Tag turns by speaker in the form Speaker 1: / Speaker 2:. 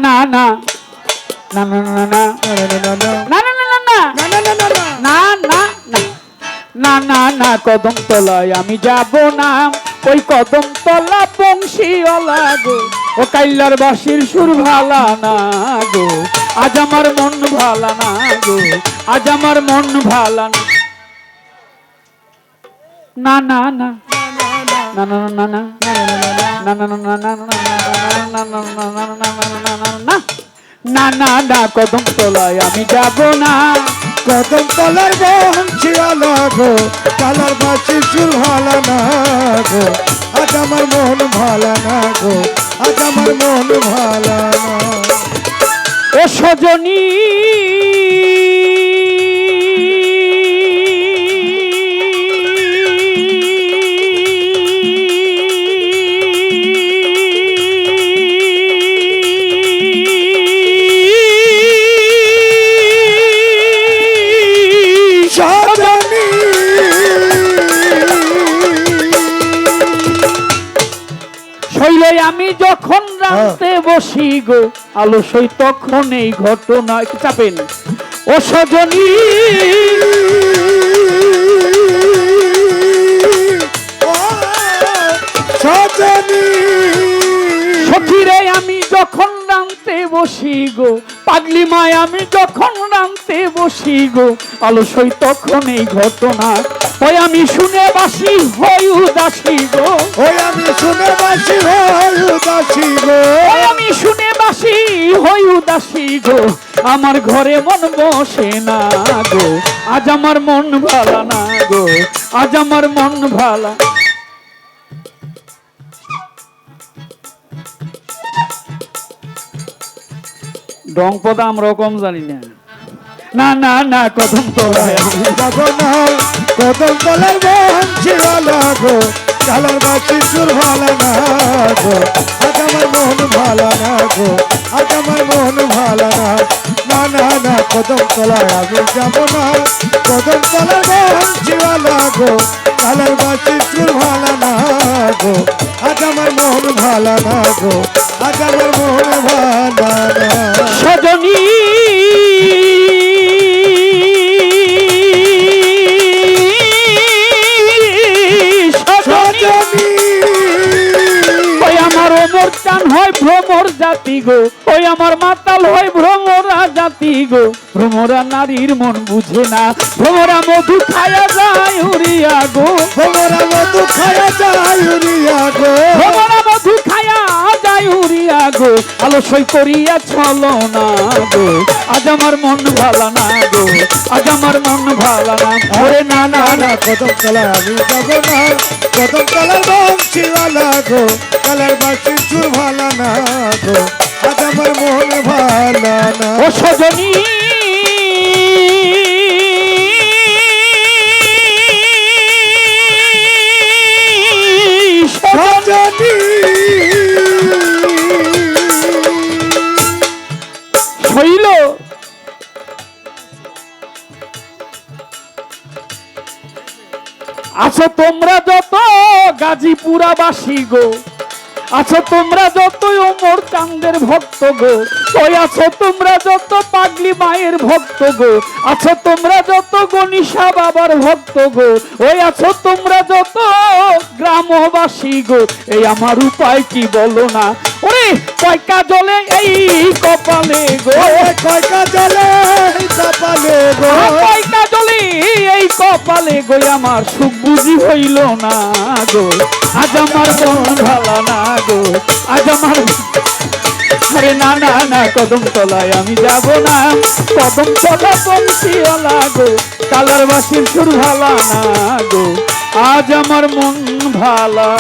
Speaker 1: না না না না না না না না না না না না না না না কদম তলায় আমি যাব না, ওই কদম তলা বংশীওয়ালা গো, ও কাইল্লার বাঁশির সুর ভালা না গো, আজ আমার মন ভালা না গো, আজ আমার মন ভালা না। না না না না না না না না না না কদম তলায় আমি যাব না,
Speaker 2: কদম তলার বংশীওয়ালা গো, কালার বাঁশির সুর ভালা না গো, আজ আমার মন ভালা না গো, আজ আমার মন ভালা না।
Speaker 1: ও সজনী আমি যখন রাতে বসি গো আলস্যই তখন এই ঘটনা চাপেন। ও সজনী সখীরে আমি যখন রাতে বসি গো, পাগলি মায় আমি যখন রাতে বসি গো আলস্যই তখন এই ঘটনা, ওই আমি শুনে বাসি হই উদাসী গো,
Speaker 2: ওই আমি শুনে বাসি হই উদাসী গো,
Speaker 1: ওই আমি শুনে বাসি হই উদাসী গো, আমার ঘরে মন বসে না গো, আজ আমার মন ভালা না গো, আজ আমার মন ভালা। ডং পদা আমরা কম জানি না। না না না কদম তলায় আমি
Speaker 2: যাব না, কদম তলার বংশীওয়ালা গো, কালার বাঁশির সুর ভালা না গো, আজ আমার মন ভালা না গো, আজ আমার মন ভালা না। না না না কদম তলায় আমি যাব না, কদম তলার বংশীওয়ালা গো, কালার বাঁশির সুর ভালা না গো, আজ আমার মন ভালা না গো, আজ আমার মন ভালা না।
Speaker 1: সজনী চান হয় ভ্রমর জাতি গো, ওই আমার মাতাল হয় ভ্রমরা জাতি গো, ভ্রমরা নারীর মন বুঝে না, ভ্রমরা মধু খায়া যায় উড়িয়া গো,
Speaker 2: ভ্রমরা মধু খায়া যায় উড়িয়া গো,
Speaker 1: ভ্রমরা মধু খায়া যায় উড়িয়া গো, আলস্যই করিয়া চলো না গো, আজ আমার মন ভালা না গো, আজ আমার মন ভালা না। ওরে না না না
Speaker 2: কদম তলায় আমি যাব না, কদম তলার বংশীওয়ালা গো, কালার বাঁশির সুর ভালা না গো, আজ আমার মন ভালা না।
Speaker 1: ও সজনী শৈল আছো তোমরা যত গাজীপুরাবাসী গো, আছো তোমরা যত ওমর চাঁদের ভক্ত গো, ওই আছো তোমরা যত পাগলি মায়ের ভক্ত গো, আছো তোমরা যত গণিশা বাবার ভক্ত গো, ওই আছো তোমরা যত গ্রামবাসী গো, এই আমার উপায় কি বলো না, ওরে কয়কা জলে এই কপালে গো,
Speaker 2: কয়কা জলে এই কপালে গো,
Speaker 1: কয়কা জলে এই কপালে গো, আমার সুখ বুঝি হইল না গো, আজ আমার মন ভালা না গো, আজ আমার। আরে না না না কদম তলায় আমি যাব না, কদম তলা বংশীওয়ালা গো, কালার বাঁশির সুর ভালা না গো, আজ আমার মন ভালা।